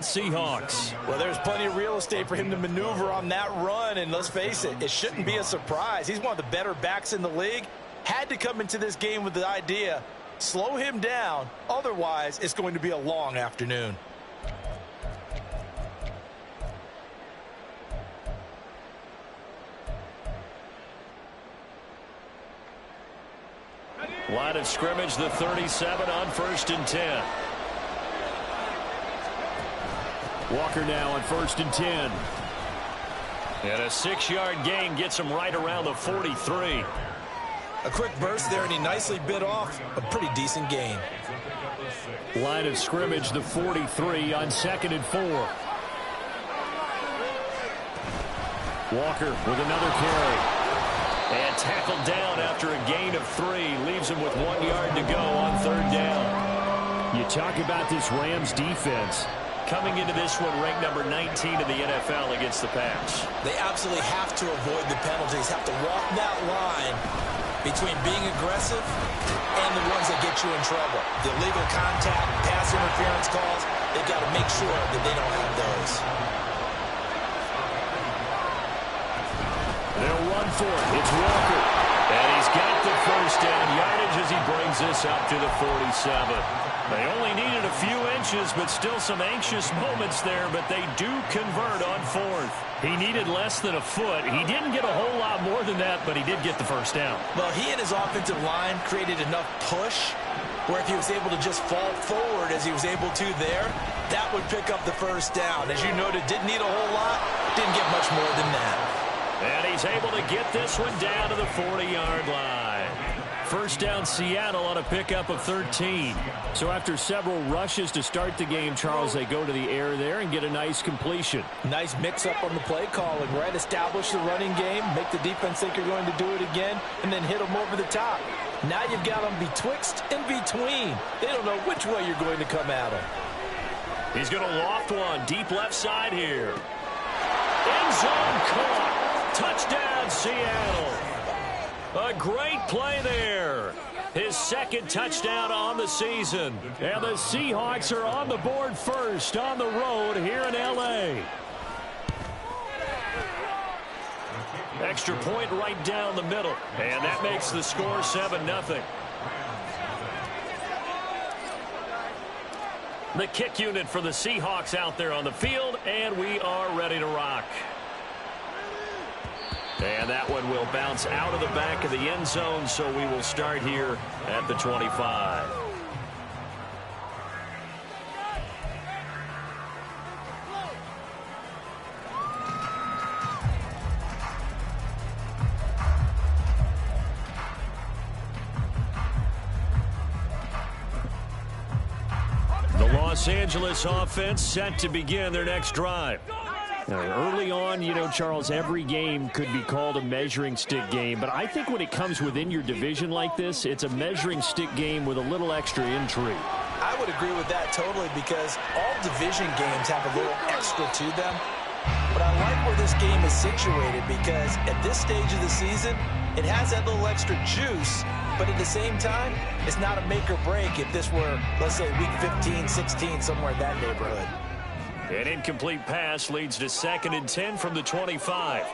Seahawks. Well, there's plenty of real estate for him to maneuver on that run, and let's face it, it shouldn't be a surprise. He's one of the better backs in the league. Had to come into this game with the idea, slow him down, otherwise it's going to be a long afternoon. Line of scrimmage, the 37 on 1st and 10. Walker now on 1st and 10. And a 6-yard gain gets him right around the 43. A quick burst there, and he nicely bit off a pretty decent gain. Line of scrimmage, the 43 on 2nd and 4. Walker with another carry. And tackled down after a gain of 3. Leaves him with 1 yard to go on 3rd down. You talk about this Rams defense. Coming into this one, ranked number 19 in the NFL against the pass. They absolutely have to avoid the penalties, have to walk that line between being aggressive and the ones that get you in trouble. The illegal contact, pass interference calls, they've got to make sure that they don't have those. They'll run for it. It's Walker. And he's got the 1st down yardage as he brings this up to the 47. They only needed a few inches, but still some anxious moments there, but they do convert on 4th. He needed less than a foot. He didn't get a whole lot more than that, but he did get the 1st down. Well, he and his offensive line created enough push where if he was able to just fall forward as he was able to there, that would pick up the 1st down. As you noted, didn't need a whole lot, didn't get much more than that. And he's able to get this one down to the 40-yard line. 1st down Seattle on a pickup of 13. So after several rushes to start the game, Charles, they go to the air there and get a nice completion. Nice mix-up on the play calling, right? Establish the running game, make the defense think you're going to do it again, and then hit them over the top. Now you've got them betwixt and between. They don't know which way you're going to come at them. He's going to loft one deep left side here. End zone caught. Touchdown, Seattle. A great play there. His 2nd touchdown on the season. And the Seahawks are on the board first on the road here in L.A. Extra point right down the middle. And that makes the score 7-0. The kick unit for the Seahawks out there on the field, and we are ready to rock. And that one will bounce out of the back of the end zone, so we will start here at the 25. The Los Angeles offense set to begin their next drive. Now, early on, you know, Charles, every game could be called a measuring stick game, but I think when it comes within your division like this, it's a measuring stick game with a little extra intrigue. I would agree with that totally because all division games have a little extra to them. But I like where this game is situated because at this stage of the season, it has that little extra juice, but at the same time, it's not a make or break if this were, let's say, week 15, 16, somewhere in that neighborhood. An incomplete pass leads to 2nd and 10 from the 25.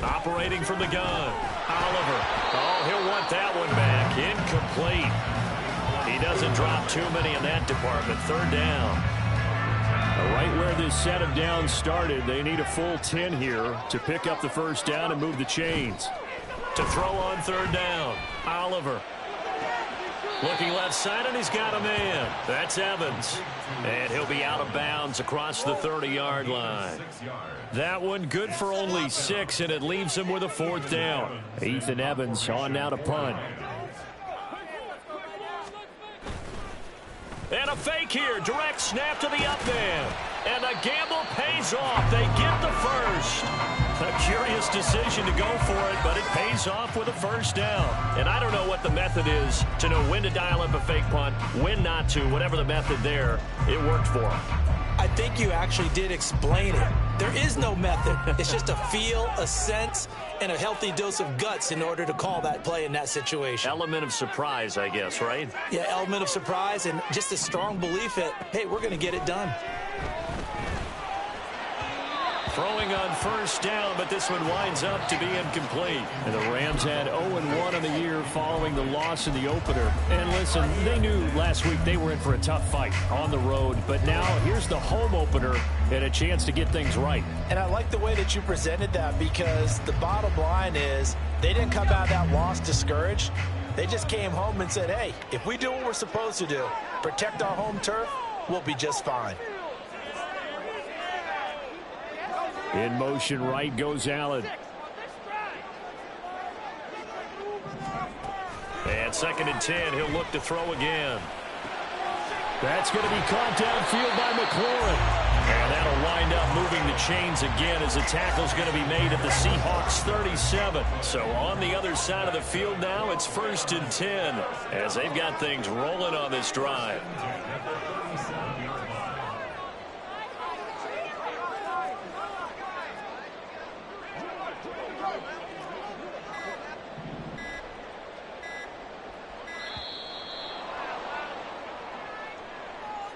Operating from the gun. Oliver. Oh, he'll want that one back. Incomplete. He doesn't drop too many in that department. 3rd down. Right where this set of downs started, they need a full 10 here to pick up the 1st down and move the chains. To throw on 3rd down. Oliver. Looking left side, and he's got a man. That's Evans. And he'll be out of bounds across the 30-yard line. That one good for only 6, and it leaves him with a 4th down. Ethan Evans on now to punt. And a fake here. Direct snap to the up man. And the gamble pays off. They get the 1st. A curious decision to go for it, but it pays off with a 1st down. And I don't know what the method is to know when to dial up a fake punt, when not to. Whatever the method there, it worked for him. I think you actually did explain it. There is no method. It's just a feel, a sense, and a healthy dose of guts in order to call that play in that situation. Element of surprise, I guess, right? Yeah, element of surprise and just a strong belief that, hey, we're going to get it done. Throwing on first down, but this one winds up to be incomplete. And the Rams had 0-1 on the year following the loss in the opener. And listen, they knew last week they were in for a tough fight on the road. But now here's the home opener and a chance to get things right. And I like the way that you presented that, because the bottom line is they didn't come out of that loss discouraged. They just came home and said, hey, if we do what we're supposed to do, protect our home turf, we'll be just fine. In motion right goes Allen. And 2nd and 10, he'll look to throw again. That's going to be caught downfield by McLaurin. And that'll wind up moving the chains again as the tackle's going to be made at the Seahawks 37. So on the other side of the field now, it's 1st and 10 as they've got things rolling on this drive.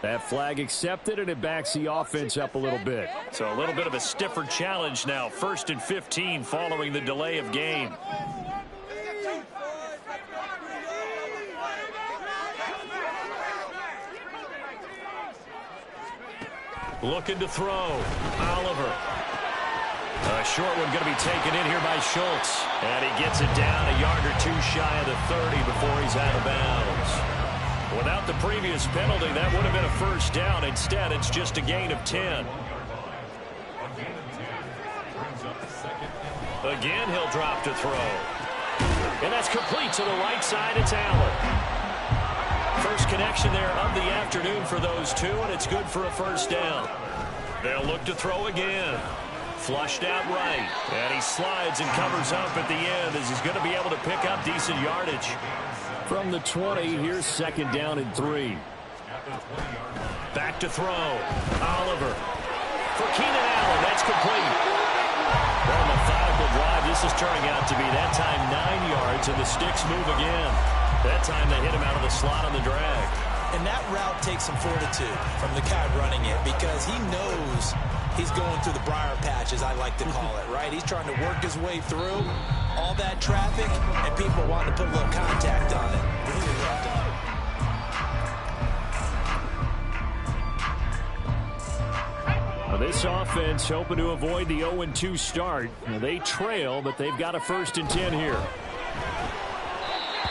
That flag accepted, and it backs the offense up a little bit. So a little bit of a stiffer challenge now. 1st and 15 following the delay of game. Looking to throw. Oliver. A short one going to be taken in here by Schultz. And he gets it down a yard or two shy of the 30 before he's out of bounds. Without the previous penalty, that would have been a first down. Instead, it's just a gain of 10. Again, he'll drop to throw. And that's complete to the right side. It's Allen. First connection there of the afternoon for those two, and it's good for a first down. They'll look to throw again. Flushed out right. And he slides and covers up at the end as he's going to be able to pick up decent yardage. From the 20, here's 2nd down and 3. Back to throw. Oliver. For Keenan Allen, that's complete. Well, methodical drive. This is turning out to be that time 9 yards, and the sticks move again. That time they hit him out of the slot on the drag. And that route takes some fortitude from the guy running it, because he knows he's going through the briar patch, as I like to call it, right? He's trying to work his way through all that traffic, and people want to put a little contact on it. Now this offense hoping to avoid the 0-2 start. Now they trail, but they've got a 1st and 10 here.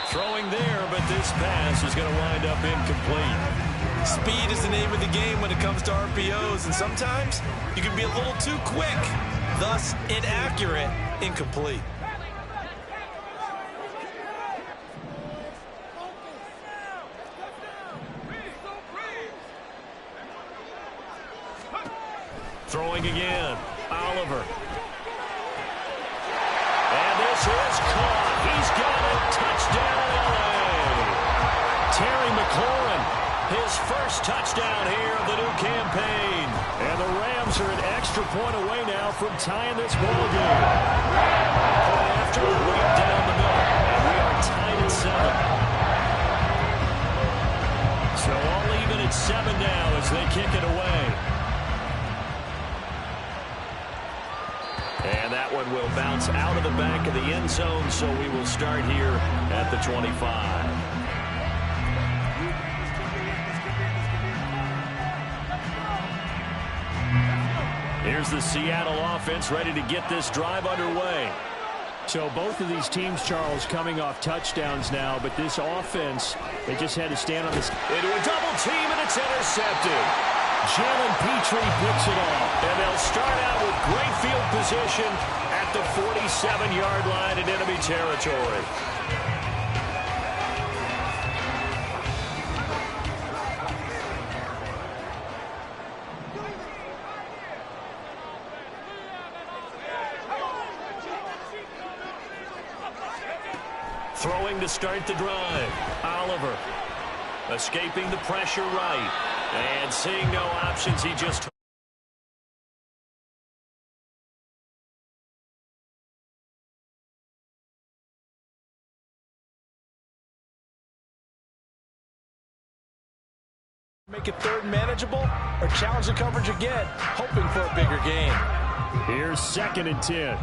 Throwing there, but this pass is going to wind up incomplete. Speed is the name of the game when it comes to RPOs, and sometimes you can be a little too quick, thus inaccurate, incomplete. Throwing again. Oliver. And this is caught. He's got it. Touchdown, LA. Terry McLaurin, his first touchdown here of the new campaign. And the Rams are an extra point away now from tying this ball game. Point after right down the middle. And we are tied at 7. So all even at 7 now as they kick it away. And that one will bounce out of the back of the end zone, so we will start here at the 25. Here's the Seattle offense ready to get this drive underway. So both of these teams, Charles, coming off touchdowns now, but this offense, they just had to stand on this. Into a double team, and it's intercepted. Jalen Petrie picks it off. And they'll start out with great field position at the 47-yard line in enemy territory. Throwing to start the drive. Oliver escaping the pressure right. And seeing no options, he just Make it third manageable or challenge the coverage again, hoping for a bigger gain. Here's 2nd and 10.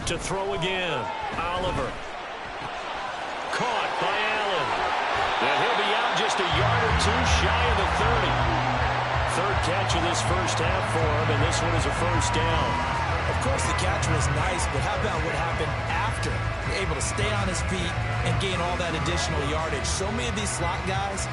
To throw again, Oliver. Caught by Allen. And he'll be out just a yard or two shy of the 30. Third catch of this first half for him, and this one is a first down. Of course, the catch was nice, but how about what happened after? Able to stay on his feet and gain all that additional yardage. So many of these slot guys,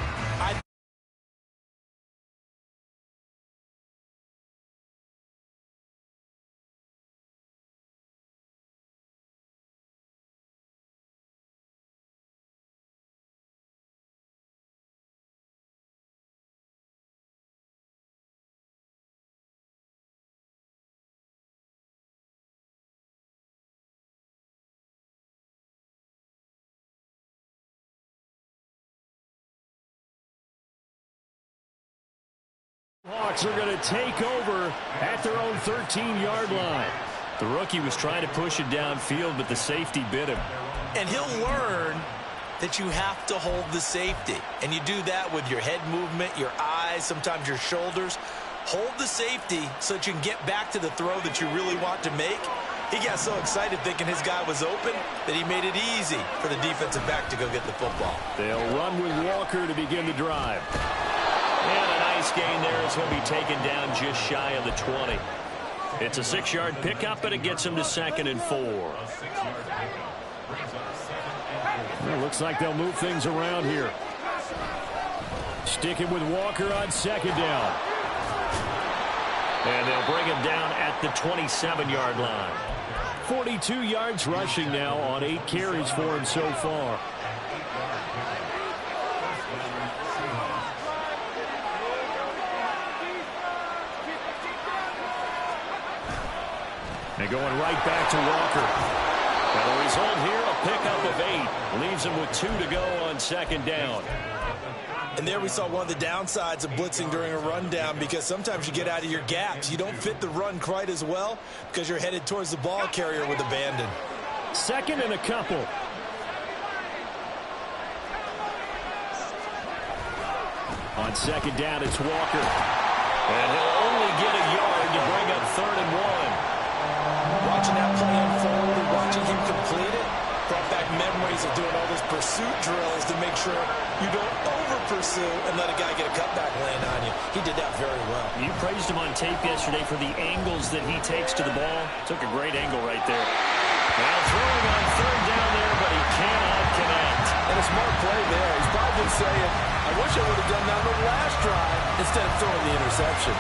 Hawks are going to take over at their own 13-yard line. The rookie was trying to push it downfield, but the safety bit him. and he'll learn that you have to hold the safety. And you do that with your head movement, your eyes, sometimes your shoulders. Hold the safety so that you can get back to the throw that you really want to make. He got so excited thinking his guy was open that he made it easy for the defensive back to go get the football. They'll run with Walker to begin the drive. And a nice gain there. It's going to be taken down just shy of the 20. It's a 6-yard pickup, and it gets him to 2nd and 4. Well, looks like they'll move things around here. Sticking with Walker on 2nd down. And they'll bring him down at the 27-yard line. 42 yards rushing now on 8 carries for him so far. And going right back to Walker. And the result here, a pickup of 8. Leaves him with 2 to go on 2nd down. And there we saw one of the downsides of blitzing during a rundown, because sometimes you get out of your gaps. You don't fit the run quite as well because you're headed towards the ball carrier with abandon. 2nd and a couple. On 2nd down, it's Walker. And he'll only get a yard to bring up 3rd and 1. Watching that play unfold and watching him complete it brought back memories of doing all those pursuit drills to make sure you don't over-pursue and let a guy get a cutback land on you. He did that very well. You praised him on tape yesterday for the angles that he takes to the ball. Took a great angle right there. Now throwing on 3rd down there, but he cannot connect. And a smart play there. He's probably saying, I wish I would have done that on the last drive instead of throwing the interception.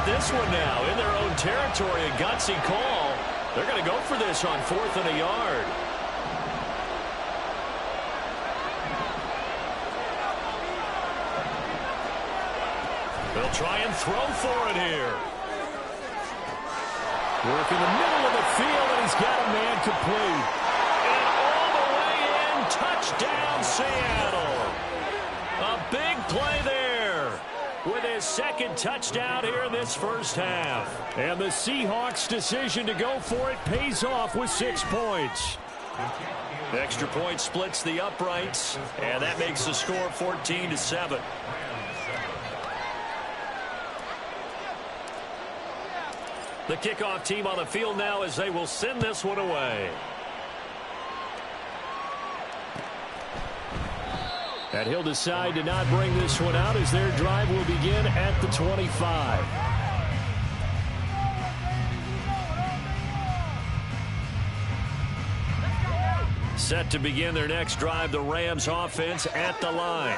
This one now in their own territory, a gutsy call. They're going to go for this on 4th and a yard. They'll try and throw for it here. Work in the middle of the field, and he's got a man complete. And all the way in, touchdown Seattle. A big play there with his 2nd touchdown here in this first half. And the Seahawks' decision to go for it pays off with 6 points. The extra point splits the uprights, and that makes the score 14-7. The kickoff team on the field now as they will send this one away. And he'll decide to not bring this one out as their drive will begin at the 25. Set to begin their next drive, the Rams offense at the line.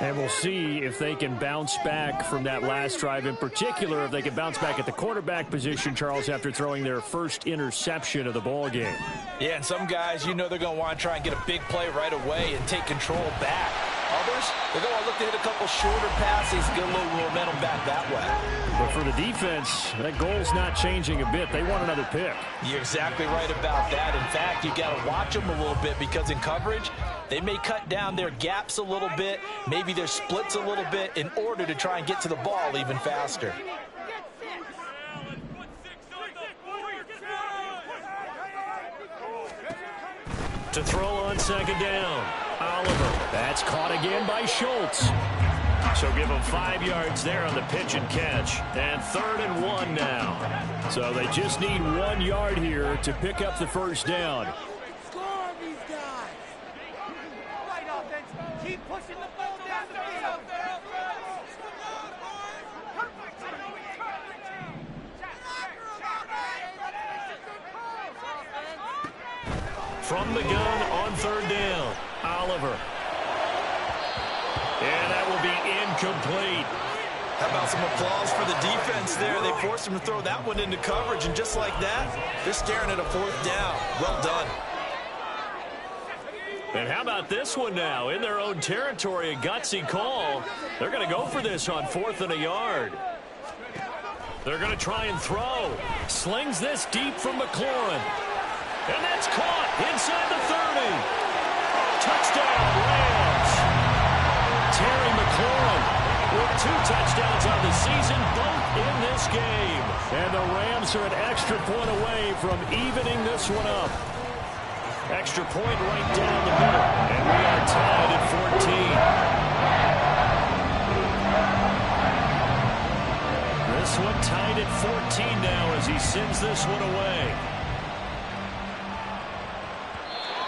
And we'll see if they can bounce back from that last drive, in particular if they can bounce back at the quarterback position, Charles, after throwing their first interception of the ball game. Yeah, and some guys, you know, they're going to want to try and get a big play right away and take control back. Others, push, they're going to look to hit a couple shorter passes, get a little momentum back that way. But for the defense, that goal's not changing a bit. They want another pick. You're exactly right about that. In fact, you got to watch them a little bit because in coverage, they may cut down their gaps a little bit, maybe their splits a little bit in order to try and get to the ball even faster. To throw on second down, Oliver. That's caught again by Schultz. So give him 5 yards there on the pitch and catch. And 3rd and 1 now. So they just need 1 yard here to pick up the first down. Score these guys. Right offense. Keep pushing the ball down the field. From the gun on 3rd down, Oliver. And that will be incomplete. How about some applause for the defense there? They forced him to throw that one into coverage, and just like that, they're staring at a 4th down. Well done. And how about this one now? In their own territory, a gutsy call. They're going to go for this on 4th and a yard. They're going to try and throw. Slings this deep from McLaurin. And that's caught inside the 30. Touchdown, Rams. Terry McLaurin with 2 touchdowns on the season, both in this game. And the Rams are an extra point away from evening this one up. Extra point right down the middle. And we are tied at 14. This one tied at 14 now as he sends this one away.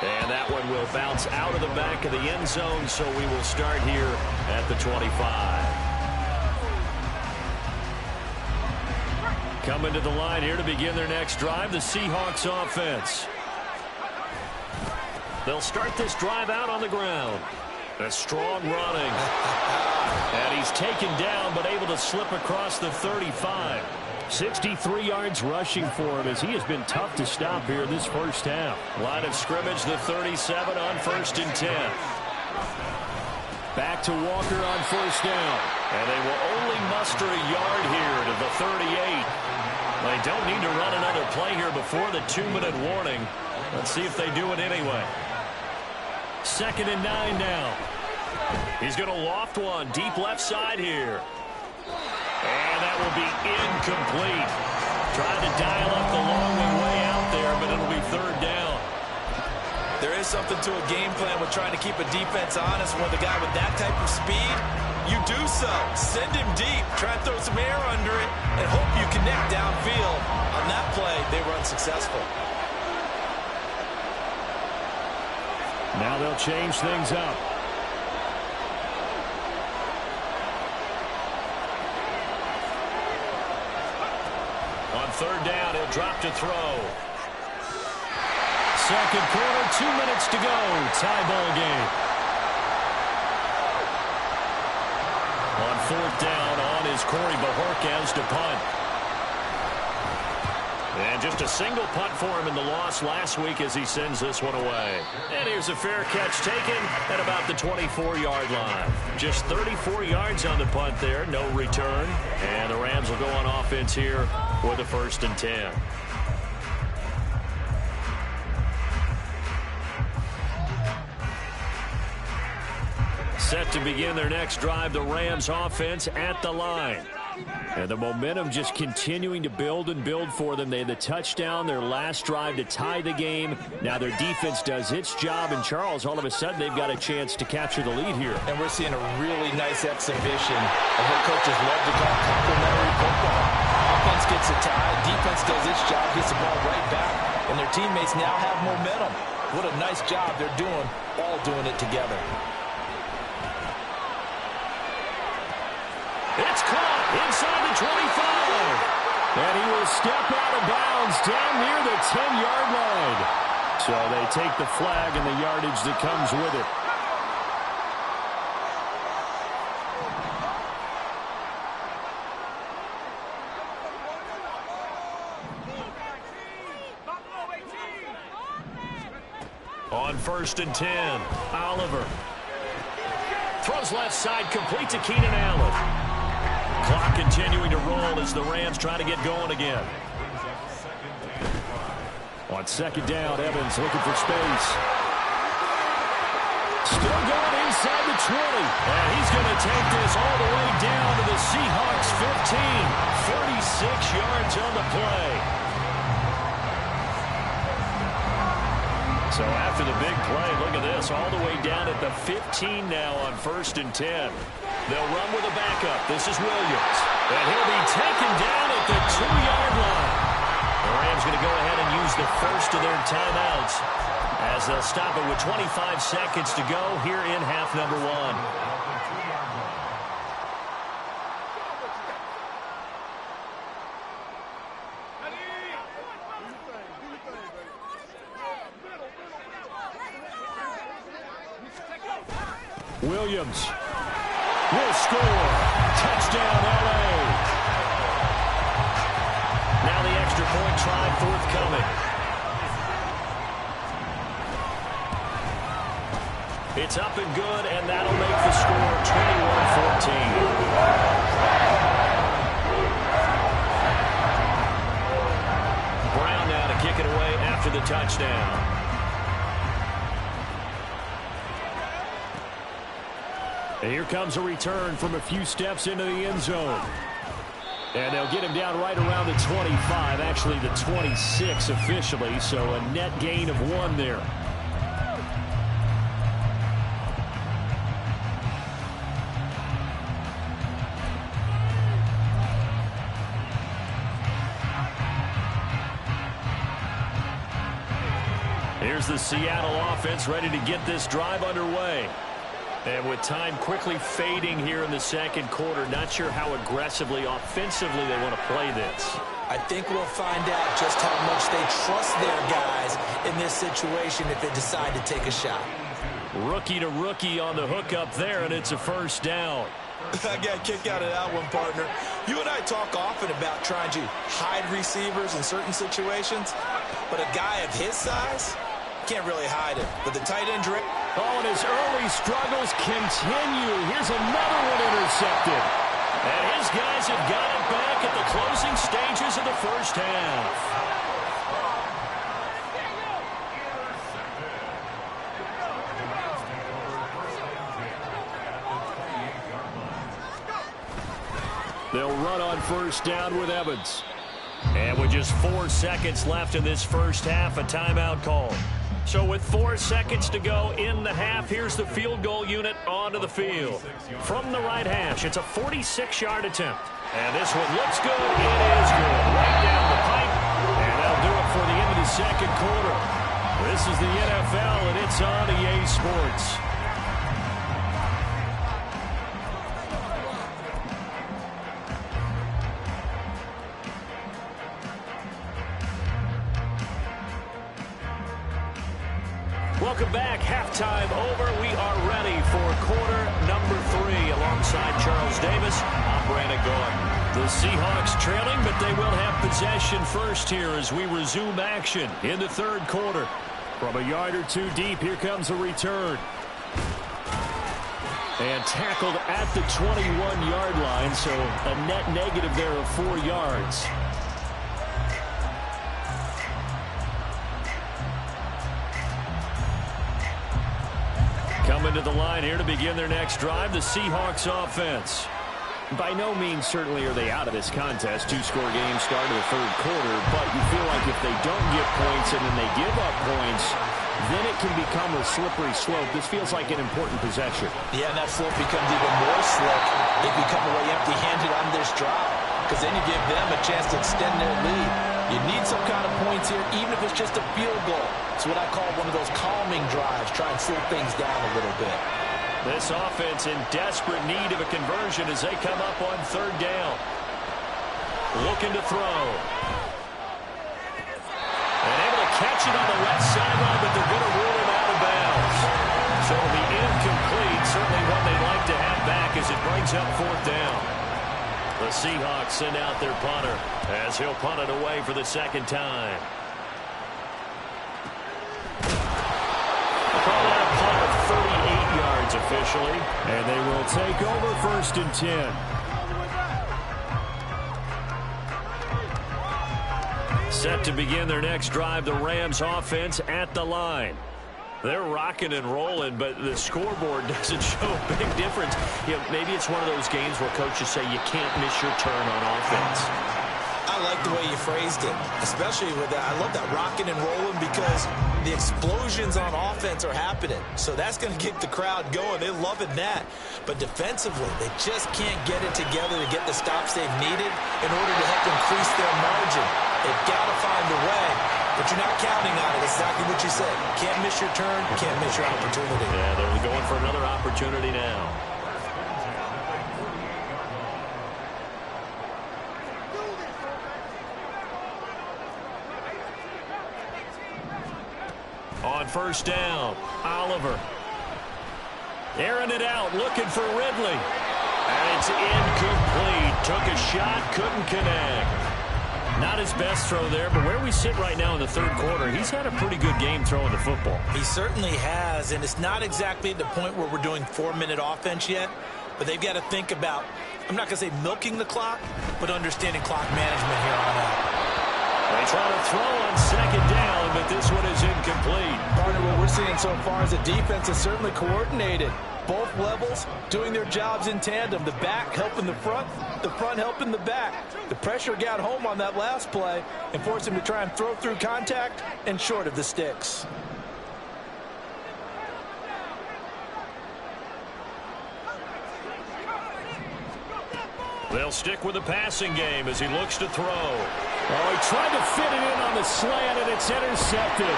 And that one will bounce out of the back of the end zone, so we will start here at the 25. Coming to the line here to begin their next drive, the Seahawks offense. They'll start this drive out on the ground. A strong running. And he's taken down, but able to slip across the 35. 63 yards rushing for him as he has been tough to stop here this first half. Line of scrimmage, the 37 on 1st and 10. Back to Walker on 1st down. And they will only muster a yard here to the 38. They don't need to run another play here before the 2-minute warning. Let's see if they do it anyway. 2nd and 9 now. He's going to loft one deep left side here. And that will be incomplete. Trying to dial up the long way out there, but it'll be 3rd down. There is something to a game plan with trying to keep a defense honest. With a guy with that type of speed, you do so. Send him deep. Try and throw some air under it and hope you connect downfield. On that play, they were unsuccessful. Now they'll change things up. On 3rd down, he'll drop to throw. Second quarter, 2 minutes to go. Tie ball game. On 4th down, on is Corey Bajorquez to punt. And just a single punt for him in the loss last week as he sends this one away. And here's a fair catch taken at about the 24-yard line. Just 34 yards on the punt there, no return. And the Rams will go on offense here with a 1st and 10. Set to begin their next drive, the Rams offense at the line. And the momentum just continuing to build and build for them. They had the touchdown, their last drive to tie the game. Now their defense does its job, and Charles, all of a sudden, they've got a chance to capture the lead here. And we're seeing a really nice exhibition of what coaches love to call complementary football. Offense gets a tie, defense does its job, gets the ball right back, and their teammates now have momentum. What a nice job they're doing, all doing it together. It's caught inside the 25. And he will step out of bounds down near the 10-yard line. So they take the flag and the yardage that comes with it. On 1st and 10, Oliver. Throws left side, complete to Keenan Allen. Clock continuing to roll as the Rams try to get going again. On second down, Evans looking for space. Still going inside the 20. And he's going to take this all the way down to the Seahawks 15. 36 yards on the play. So after the big play, look at this, all the way down at the 15 now on 1st and 10. They'll run with a backup. This is Williams. And he'll be taken down at the 2-yard line. The Rams going to go ahead and use the first of their timeouts as they'll stop it with 25 seconds to go here in half number 1. Williams will score. Touchdown, L.A. Now the extra point try forthcoming. It's up and good, and that'll make the score 21-14. Brown now to kick it away after the touchdown. And here comes a return from a few steps into the end zone. And they'll get him down right around the 25, actually the 26 officially, so a net gain of 1 there. Here's the Seattle offense ready to get this drive underway. And with time quickly fading here in the second quarter, not sure how aggressively, offensively they want to play this. I think we'll find out just how much they trust their guys in this situation if they decide to take a shot. Rookie to rookie on the hook up there, and it's a first down. I got a kick out of that one, partner. You and I talk often about trying to hide receivers in certain situations, but a guy of his size can't really hide it. But the tight end direct. Oh, and his early struggles continue. Here's another one intercepted. And his guys have got it back at the closing stages of the first half. They'll run on first down with Evans. And with just 4 seconds left in this first half, a timeout call. So with 4 seconds to go in the half, here's the field goal unit onto the field. From the right hash, it's a 46-yard attempt. And this one looks good. It is good. Right down the pipe. And that'll do it for the end of the second quarter. This is the NFL, and it's on EA Sports. Welcome back. Halftime over. We are ready for quarter number 3 alongside Charles Davis. I'm Brandon Gaudin. The Seahawks trailing, but they will have possession first here as we resume action in the third quarter. From a yard or two deep, here comes a return. And tackled at the 21-yard line, so a net negative there of 4 yards. Coming to the line here to begin their next drive, the Seahawks offense. By no means certainly are they out of this contest. 2-score game start of the third quarter, but you feel like if they don't get points and then they give up points, then it can become a slippery slope. This feels like an important possession. Yeah, and that slope becomes even more slick if you come away empty-handed on this drive, because then you give them a chance to extend their lead. You need some kind of points here, even if it's just a field goal. It's what I call one of those calming drives, try and slow things down a little bit. This offense in desperate need of a conversion as they come up on third down. Looking to throw. And able to catch it on the left sideline, but they're going to rule him out of bounds. So it'll be incomplete. Certainly one they'd like to have back as it brings up fourth down. The Seahawks send out their punter as he'll punt it away for the second time. Call that a punt of 38 yards sides officially, and they will take over 1st and 10. Set to begin their next drive, the Rams offense at the line. They're rocking and rolling, but the scoreboard doesn't show a big difference. You know, maybe it's one of those games where coaches say you can't miss your turn on offense. I like the way you phrased it, especially with that. I love that rocking and rolling because the explosions on offense are happening. So that's going to get the crowd going. They're loving that. But defensively, they just can't get it together to get the stops they've needed in order to help increase their margin. They've got to find a way, but you're not counting on it. Exactly what you said. Can't miss your turn, can't miss your opportunity. Yeah, they're going for another opportunity now. On 1st down, Oliver. Airing it out, looking for Ridley. And it's incomplete. Took a shot, couldn't connect. Not his best throw there, but where we sit right now in the 3rd quarter, he's had a pretty good game throwing the football. He certainly has, and it's not exactly at the point where we're doing 4-minute offense yet, but they've got to think about, I'm not going to say milking the clock, but understanding clock management here on out. They try to throw on 2nd down, but this one is incomplete. Partner, what we're seeing so far is the defense is certainly coordinated. Both levels doing their jobs in tandem. The back helping the front helping the back. The pressure got home on that last play and forced him to try and throw through contact and short of the sticks. They'll stick with the passing game as he looks to throw. Oh, he tried to fit it in on the slant, and it's intercepted.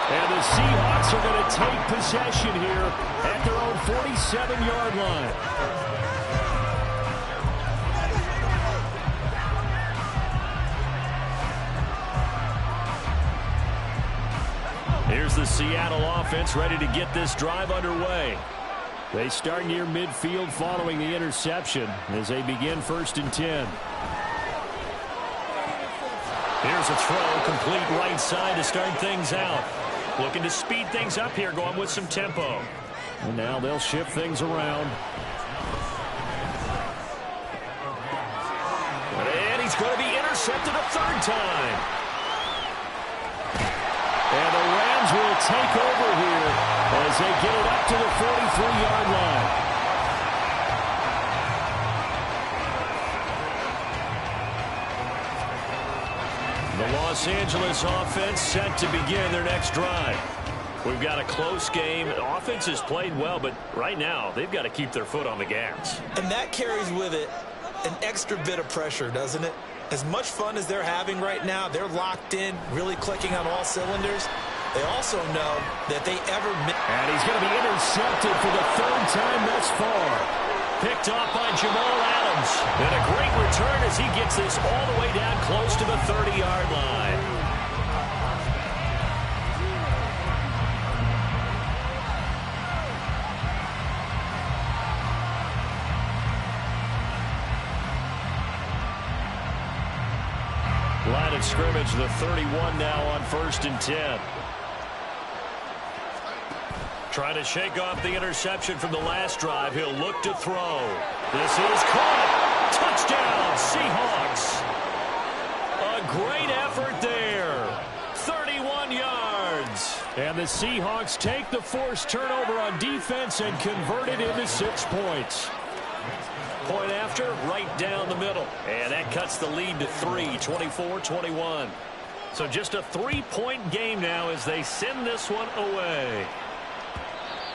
And the Seahawks are going to take possession here at their own 47-yard line. Here's the Seattle offense ready to get this drive underway. They start near midfield following the interception as they begin 1st and 10. Here's a throw, complete right side to start things out. Looking to speed things up here, going with some tempo. And now they'll shift things around. And he's going to be intercepted a 3rd time. And the Rams will take over here as they get it up to the 43-yard line. The Los Angeles offense set to begin their next drive. We've got a close game. The offense has played well, but right now they've got to keep their foot on the gas. And that carries with it an extra bit of pressure, doesn't it? As much fun as they're having right now, they're locked in, really clicking on all cylinders. They also know that they ever... And he's going to be intercepted for the 3rd time thus far. Picked off by Jamal Adams. And a great return as he gets this all the way down close to the 30-yard line. Line of scrimmage, the 31 now on 1st and 10. Trying to shake off the interception from the last drive. He'll look to throw. This is caught. Touchdown, Seahawks. A great effort there. 31 yards. And the Seahawks take the forced turnover on defense and convert it into 6 points. Point after, right down the middle. And that cuts the lead to 3, 24-21. So just a 3-point game now as they send this one away.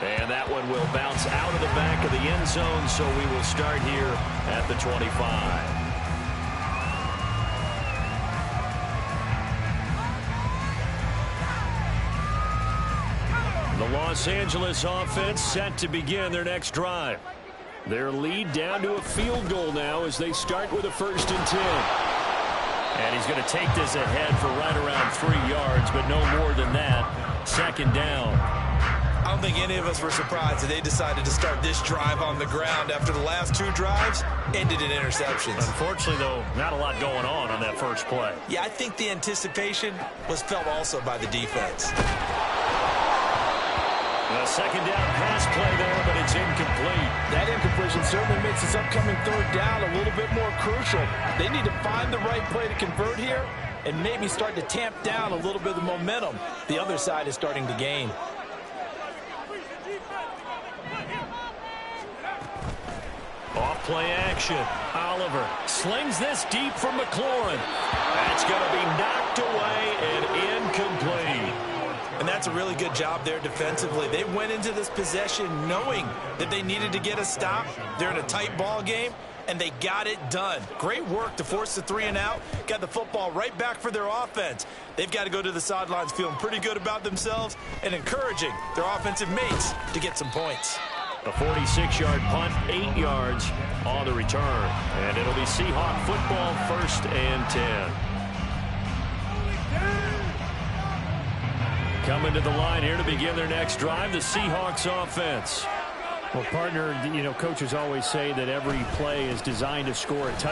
And that one will bounce out of the back of the end zone, so we will start here at the 25. The Los Angeles offense set to begin their next drive. Their lead down to a field goal now as they start with a 1st and 10. And he's going to take this ahead for right around 3 yards, but no more than that. 2nd down. I don't think any of us were surprised that they decided to start this drive on the ground after the last 2 drives ended in interceptions. Unfortunately, though, not a lot going on that first play. Yeah, I think the anticipation was felt also by the defense. A second down pass play there, but it's incomplete. That incompletion certainly makes this upcoming third down a little bit more crucial. They need to find the right play to convert here and maybe start to tamp down a little bit of the momentum the other side is starting to gain. Off play action. Oliver slings this deep from McLaurin. That's going to be knocked away and incomplete. And that's a really good job there defensively. They went into this possession knowing that they needed to get a stop. They're in a tight ball game, and they got it done. Great work to force the 3 and out. Got the football right back for their offense. They've got to go to the sidelines feeling pretty good about themselves and encouraging their offensive mates to get some points. A 46-yard punt, 8 yards on the return. And it'll be Seahawk football, 1st and 10. Coming to the line here to begin their next drive, the Seahawks offense. Well, partner, coaches always say that every play is designed to score a touchdown.